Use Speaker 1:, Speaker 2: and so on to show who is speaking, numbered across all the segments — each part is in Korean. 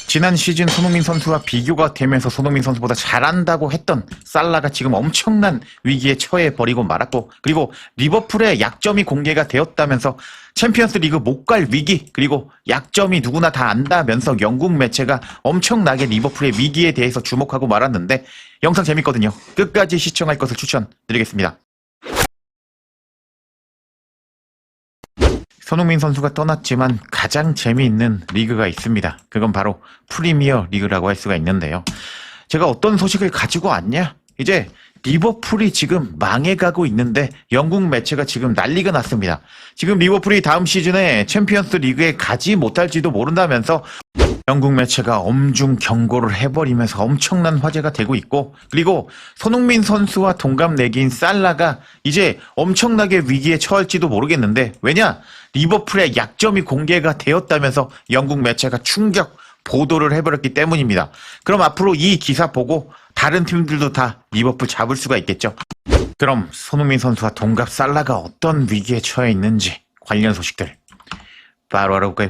Speaker 1: 지난 시즌 손흥민 선수와 비교가 되면서 손흥민 선수보다 잘한다고 했던 살라가 지금 엄청난 위기에 처해 버리고 말았고, 그리고 리버풀의 약점이 공개가 되었다면서 챔피언스 리그 못 갈 위기, 그리고 약점이 누구나 다 안다면서 영국 매체가 엄청나게 리버풀의 위기에 대해서 주목하고 말았는데, 영상 재밌거든요. 끝까지 시청할 것을 추천드리겠습니다. 손흥민 선수가 떠났지만 가장 재미있는 리그가 있습니다. 그건 바로 프리미어 리그라고 할 수가 있는데요. 제가 어떤 소식을 가지고 왔냐? 이제 리버풀이 지금 망해가고 있는데 영국 매체가 지금 난리가 났습니다. 지금 리버풀이 다음 시즌에 챔피언스 리그에 가지 못할지도 모른다면서 영국 매체가 엄중 경고를 해버리면서 엄청난 화제가 되고 있고, 그리고 손흥민 선수와 동갑내기인 살라가 이제 엄청나게 위기에 처할지도 모르겠는데, 왜냐? 리버풀의 약점이 공개가 되었다면서 영국 매체가 충격 보도를 해버렸기 때문입니다. 그럼 앞으로 이 기사 보고 다른 팀들도 다 리버풀 잡을 수가 있겠죠. 그럼 손흥민 선수와 동갑 살라가 어떤 위기에 처해 있는지 관련 소식들 바로 알아볼까요?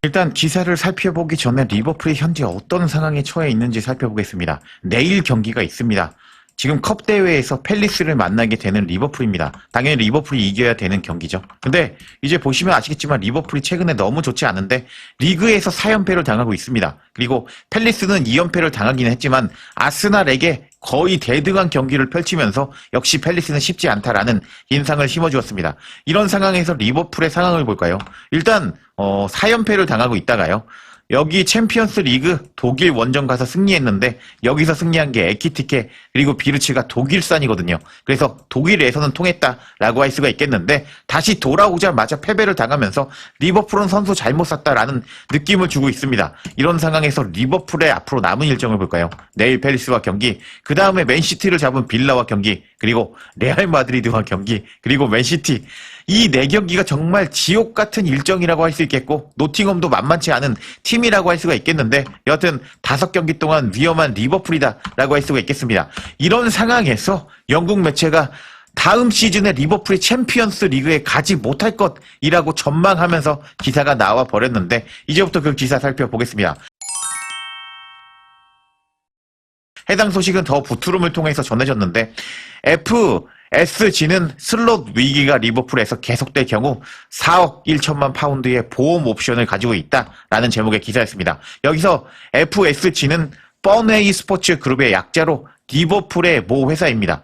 Speaker 1: 일단 기사를 살펴보기 전에 리버풀이 현재 어떤 상황에 처해 있는지 살펴보겠습니다. 내일 경기가 있습니다. 지금 컵 대회에서 팰리스를 만나게 되는 리버풀입니다. 당연히 리버풀이 이겨야 되는 경기죠. 근데 이제 보시면 아시겠지만 리버풀이 최근에 너무 좋지 않은데 리그에서 4연패를 당하고 있습니다. 그리고 팰리스는 2연패를 당하기는 했지만 아스날에게 거의 대등한 경기를 펼치면서 역시 팰리스는 쉽지 않다라는 인상을 심어주었습니다. 이런 상황에서 리버풀의 상황을 볼까요? 일단 4연패를 당하고 있다가요. 여기 챔피언스 리그 독일 원정 가서 승리했는데 여기서 승리한 게 에키티케 그리고 비르츠가 독일산이거든요. 그래서 독일에서는 통했다라고 할 수가 있겠는데 다시 돌아오자마자 패배를 당하면서 리버풀은 선수 잘못 샀다라는 느낌을 주고 있습니다. 이런 상황에서 리버풀의 앞으로 남은 일정을 볼까요? 내일 팰리스와 경기, 그 다음에 맨시티를 잡은 빌라와 경기, 그리고 레알 마드리드와 경기, 그리고 맨시티. 이 4경기가 정말 지옥 같은 일정이라고 할 수 있겠고 노팅엄도 만만치 않은 팀이라고 할 수가 있겠는데 여하튼 5경기 동안 위험한 리버풀이다라고 할 수가 있겠습니다. 이런 상황에서 영국 매체가 다음 시즌에 리버풀이 챔피언스 리그에 가지 못할 것이라고 전망하면서 기사가 나와 버렸는데 이제부터 그 기사 살펴보겠습니다. 해당 소식은 더 부트룸을 통해서 전해졌는데 FSG는 슬롯 위기가 리버풀에서 계속될 경우 4억 1천만 파운드의 보험 옵션을 가지고 있다라는 제목의 기사였습니다. 여기서 FSG는 뻔웨이 스포츠 그룹의 약자로 리버풀의 모 회사입니다.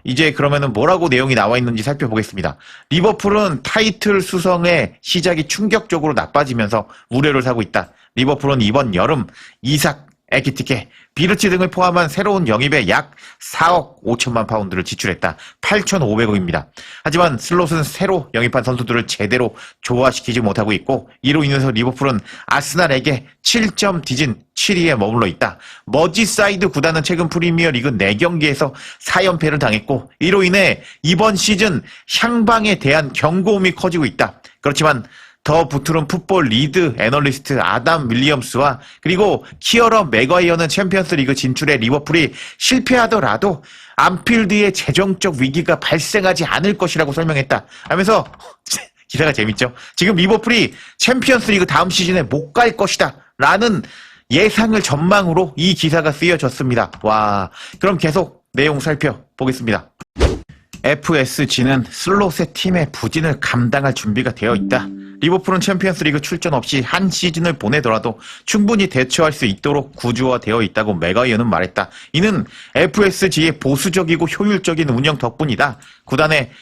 Speaker 1: 이제 그러면은 뭐라고 내용이 나와 있는지 살펴보겠습니다. 리버풀은 타이틀 수성의 시작이 충격적으로 나빠지면서 우려를 사고 있다. 리버풀은 이번 여름 이삭, 에키티케, 비르츠 등을 포함한 새로운 영입에 약 4억 5천만 파운드를 지출했다. 8,500억입니다. 하지만 슬롯은 새로 영입한 선수들을 제대로 조화시키지 못하고 있고 이로 인해서 리버풀은 아스날에게 7점 뒤진 7위에 머물러 있다. 머지사이드 구단은 최근 프리미어 리그 4경기에서 4연패를 당했고 이로 인해 이번 시즌 향방에 대한 경고음이 커지고 있다. 그렇지만 더 부트룸 풋볼 리드 애널리스트 아담 윌리엄스와 그리고 키어러 맥과이어는 챔피언스 리그 진출에 리버풀이 실패하더라도 안필드의 재정적 위기가 발생하지 않을 것이라고 설명했다 하면서 기사가 재밌죠. 지금 리버풀이 챔피언스 리그 다음 시즌에 못 갈 것이다 라는 예상을 전망으로 이 기사가 쓰여졌습니다. 와, 그럼 계속 내용 살펴보겠습니다. FSG는 슬롯의 팀의 부진을 감당할 준비가 되어 있다. 리버풀은 챔피언스 리그 출전 없이 한 시즌을 보내더라도 충분히 대처할 수 있도록 구조화되어 있다고 맥과이어는 말했다. 이는 FSG의 보수적이고 효율적인 운영 덕분이다. 구단의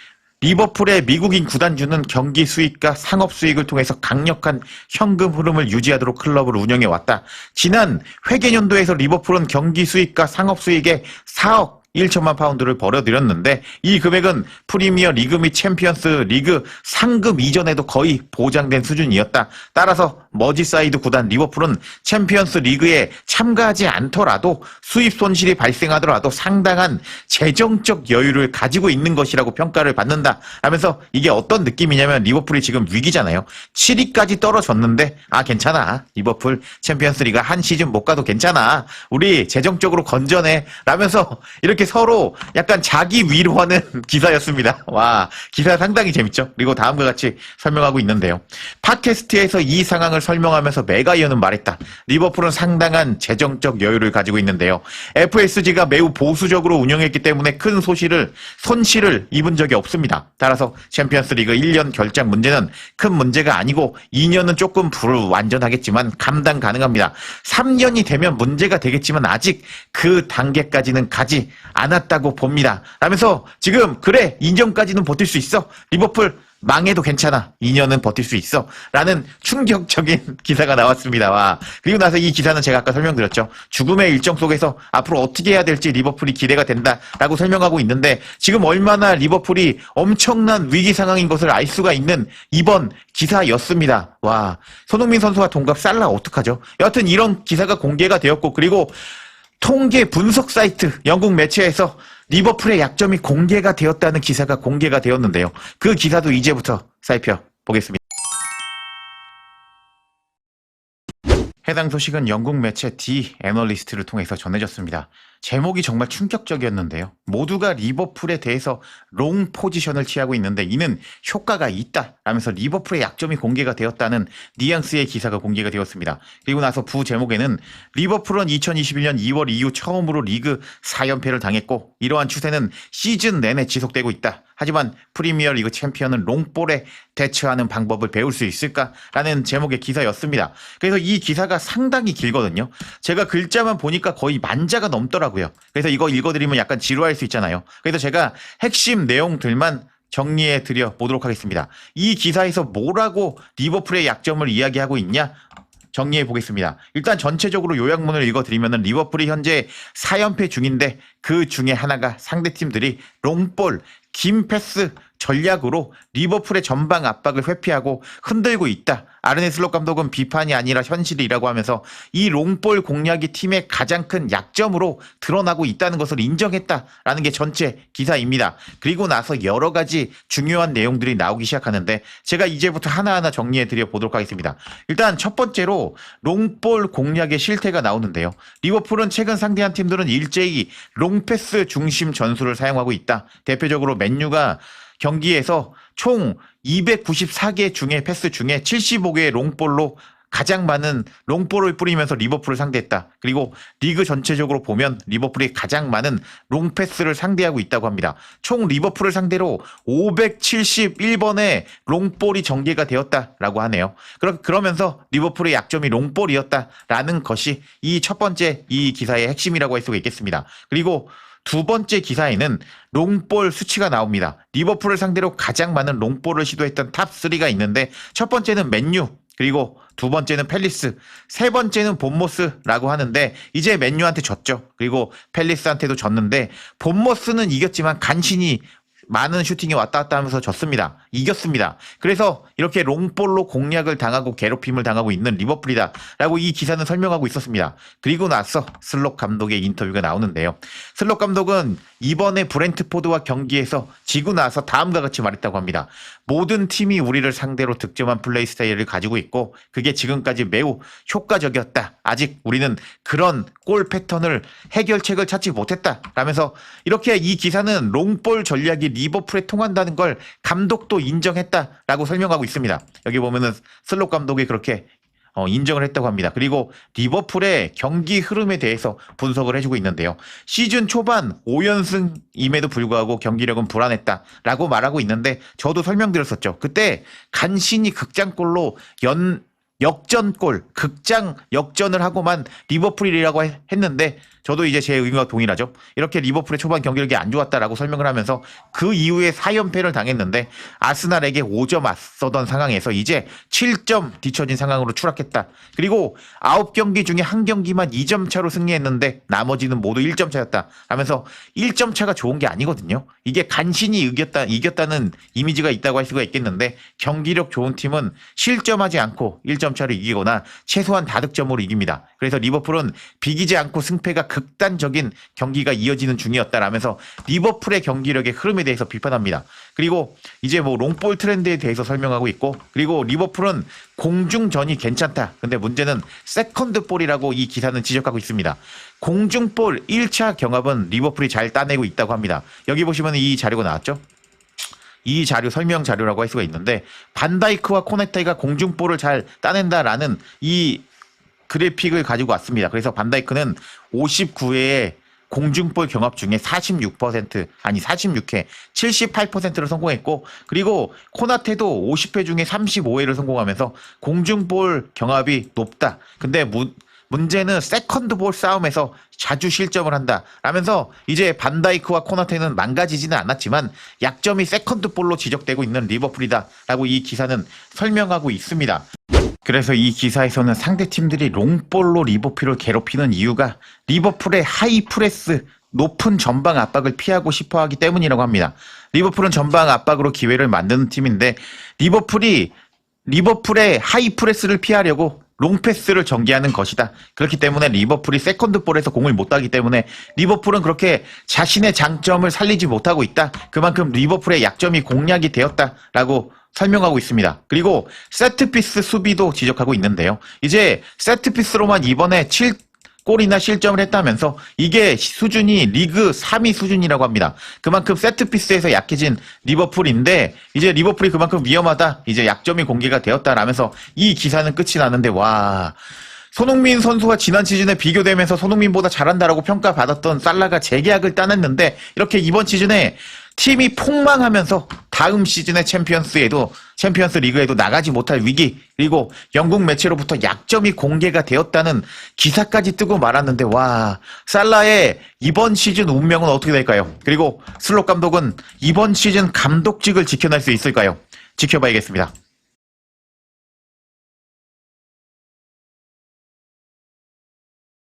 Speaker 1: 리버풀의 미국인 구단주는 경기 수익과 상업 수익을 통해서 강력한 현금 흐름을 유지하도록 클럽을 운영해왔다. 지난 회계연도에서 리버풀은 경기 수익과 상업 수익의 4억 1천만 파운드를 벌어들였는데 이 금액은 프리미어 리그 및 챔피언스 리그 상금 이전에도 거의 보장된 수준이었다. 따라서 머지사이드 구단 리버풀은 챔피언스 리그에 참가하지 않더라도 수입 손실이 발생하더라도 상당한 재정적 여유를 가지고 있는 것이라고 평가를 받는다 하면서 이게 어떤 느낌이냐면 리버풀이 지금 위기잖아요. 7위까지 떨어졌는데 괜찮아. 리버풀 챔피언스 리그 한 시즌 못 가도 괜찮아. 우리 재정적으로 건전해 라면서 이렇게 서로 약간 자기 위로하는 기사였습니다. 와, 기사 상당히 재밌죠? 그리고 다음과 같이 설명하고 있는데요. 팟캐스트에서 이 상황을 설명하면서 메가이어는 말했다. 리버풀은 상당한 재정적 여유를 가지고 있는데요. FSG가 매우 보수적으로 운영했기 때문에 큰 손실을 입은 적이 없습니다. 따라서 챔피언스 리그 1년 결장 문제는 큰 문제가 아니고 2년은 조금 불완전하겠지만 감당 가능합니다. 3년이 되면 문제가 되겠지만 아직 그 단계까지는 가지 않았다고 봅니다. 라면서 지금 그래 2년까지는 버틸 수 있어. 리버풀 망해도 괜찮아. 2년은 버틸 수 있어. 라는 충격적인 기사가 나왔습니다. 와. 그리고 나서 이 기사는 제가 아까 설명드렸죠. 죽음의 일정 속에서 앞으로 어떻게 해야 될지 리버풀이 기대가 된다라고 설명하고 있는데 지금 얼마나 리버풀이 엄청난 위기 상황인 것을 알 수가 있는 이번 기사였습니다. 와. 손흥민 선수와 동갑 살라 어떡하죠? 여하튼 이런 기사가 공개가 되었고 그리고 통계 분석 사이트 영국 매체에서 리버풀의 약점이 공개가 되었다는 기사가 공개가 되었는데요. 그 기사도 이제부터 살펴보겠습니다. 해당 소식은 영국 매체 디 애널리스트를 통해서 전해졌습니다. 제목이 정말 충격적이었는데요. 모두가 리버풀에 대해서 롱 포지션을 취하고 있는데 이는 효과가 있다 라면서 리버풀의 약점이 공개가 되었다는 뉘앙스의 기사가 공개가 되었습니다. 그리고 나서 부제목에는 리버풀은 2021년 2월 이후 처음으로 리그 4연패를 당했고 이러한 추세는 시즌 내내 지속되고 있다. 하지만 프리미어리그 챔피언은 롱볼에 대처하는 방법을 배울 수 있을까라는 제목의 기사였습니다. 그래서 이 기사가 상당히 길거든요. 제가 글자만 보니까 거의 10,000자가 넘더라고요. 그래서 이거 읽어드리면 약간 지루할 수 있잖아요. 그래서 제가 핵심 내용들만 정리해 드려 보도록 하겠습니다. 이 기사에서 뭐라고 리버풀의 약점을 이야기하고 있냐? 정리해 보겠습니다. 일단 전체적으로 요약문을 읽어드리면 리버풀이 현재 4연패 중인데 그 중에 하나가 상대팀들이 롱볼, 긴 패스 전략으로 리버풀의 전방 압박을 회피하고 흔들고 있다. 아르네 슬롯 감독은 비판이 아니라 현실이라고 하면서 이 롱볼 공략이 팀의 가장 큰 약점으로 드러나고 있다는 것을 인정했다라는 게 전체 기사입니다. 그리고 나서 여러 가지 중요한 내용들이 나오기 시작하는데 제가 이제부터 하나하나 정리해 드려 보도록 하겠습니다. 일단 첫 번째로 롱볼 공략의 실태가 나오는데요. 리버풀은 최근 상대한 팀들은 일제히 롱패스 중심 전술을 사용하고 있다. 대표적으로 맨유가 경기에서 총 294개 중에 패스 중에 75개의 롱볼로 가장 많은 롱볼을 뿌리면서 리버풀을 상대했다. 그리고 리그 전체적으로 보면 리버풀이 가장 많은 롱패스를 상대하고 있다고 합니다. 총 리버풀을 상대로 571번의 롱볼이 전개가 되었다라고 하네요. 그러면서 리버풀의 약점이 롱볼이었다라는 것이 이 첫 번째 이 기사의 핵심이라고 할 수가 있겠습니다. 그리고 두 번째 기사에는 롱볼 수치가 나옵니다. 리버풀을 상대로 가장 많은 롱볼을 시도했던 탑3가 있는데 첫 번째는 맨유, 그리고 두 번째는 팰리스, 세 번째는 본머스라고 하는데 이제 맨유한테 졌죠. 그리고 팰리스한테도 졌는데 본머스는 이겼지만 간신히 많은 슈팅이 왔다 갔다 하면서 졌습니다. 이겼습니다. 그래서 이렇게 롱볼로 공략을 당하고 괴롭힘을 당하고 있는 리버풀이다 라고 이 기사는 설명하고 있었습니다. 그리고 나서 슬롯 감독의 인터뷰가 나오는데요. 슬롯 감독은 이번에 브렌트포드와 경기에서 지고 나서 다음과 같이 말했다고 합니다. 모든 팀이 우리를 상대로 득점한 플레이 스타일을 가지고 있고 그게 지금까지 매우 효과적이었다. 아직 우리는 그런 골 패턴을 해결책을 찾지 못했다 라면서 이렇게 이 기사는 롱볼 전략이 리버풀에 통한다는 걸 감독도 인정했다라고 설명하고 있습니다. 여기 보면은 슬롯 감독이 그렇게 인정을 했다고 합니다. 그리고 리버풀의 경기 흐름에 대해서 분석을 해주고 있는데요. 시즌 초반 5연승임에도 불구하고 경기력은 불안했다라고 말하고 있는데 저도 설명드렸었죠. 그때 간신히 극장골로 역전골, 극장 역전을 하고만 리버풀이라고 했는데 저도 이제 제 의견과 동일하죠. 이렇게 리버풀의 초반 경기력이 안 좋았다라고 설명을 하면서 그 이후에 4연패를 당했는데 아스날에게 5점 앞서던 상황에서 이제 7점 뒤처진 상황으로 추락했다. 그리고 9경기 중에 한 경기만 2점 차로 승리했는데 나머지는 모두 1점 차였다. 하면서 1점 차가 좋은 게 아니거든요. 이게 간신히 이겼다는 이미지가 있다고 할 수가 있겠는데 경기력 좋은 팀은 실점하지 않고 1점 차로 이기거나 최소한 다득점으로 이깁니다. 그래서 리버풀은 비기지 않고 승패가 극단적인 경기가 이어지는 중이었다라면서 리버풀의 경기력의 흐름에 대해서 비판합니다. 그리고 이제 뭐 롱볼 트렌드에 대해서 설명하고 있고, 그리고 리버풀은 공중전이 괜찮다. 근데 문제는 세컨드 볼이라고 이 기사는 지적하고 있습니다. 공중볼 1차 경합은 리버풀이 잘 따내고 있다고 합니다. 여기 보시면 이 자료가 나왔죠? 이 자료 설명 자료라고 할 수가 있는데, 반다이크와 코네타이가 공중볼을 잘 따낸다라는 이 그래픽을 가지고 왔습니다. 그래서 반다이크는 59회의 공중볼 경합 중에 46%, 아니 46회, 78%를 성공했고, 그리고 코나테도 50회 중에 35회를 성공하면서 공중볼 경합이 높다. 근데 문제는 세컨드볼 싸움에서 자주 실점을 한다 라면서 이제 반다이크와 코나테는 망가지지는 않았지만 약점이 세컨드볼로 지적되고 있는 리버풀이다 라고 이 기사는 설명하고 있습니다. 그래서 이 기사에서는 상대팀들이 롱볼로 리버풀을 괴롭히는 이유가 리버풀의 하이프레스, 높은 전방 압박을 피하고 싶어하기 때문이라고 합니다. 리버풀은 전방 압박으로 기회를 만드는 팀인데, 리버풀의 하이프레스를 피하려고 롱패스를 전개하는 것이다. 그렇기 때문에 리버풀이 세컨드볼에서 공을 못 따기 때문에 리버풀은 그렇게 자신의 장점을 살리지 못하고 있다. 그만큼 리버풀의 약점이 공략이 되었다라고 설명하고 있습니다. 그리고 세트피스 수비도 지적하고 있는데요. 이제 세트피스로만 이번에 7골이나 실점을 했다면서 이게 수준이 리그 3위 수준이라고 합니다. 그만큼 세트피스에서 약해진 리버풀인데, 이제 리버풀이 그만큼 위험하다, 이제 약점이 공개가 되었다라면서 이 기사는 끝이 나는데, 와, 손흥민 선수와 지난 시즌에 비교되면서 손흥민보다 잘한다라고 평가받았던 살라가 재계약을 따냈는데, 이렇게 이번 시즌에 팀이 폭망하면서 다음 시즌의 챔피언스 리그에도 나가지 못할 위기, 그리고 영국 매체로부터 약점이 공개가 되었다는 기사까지 뜨고 말았는데, 와, 살라의 이번 시즌 운명은 어떻게 될까요? 그리고 슬롯 감독은 이번 시즌 감독직을 지켜낼 수 있을까요? 지켜봐야겠습니다.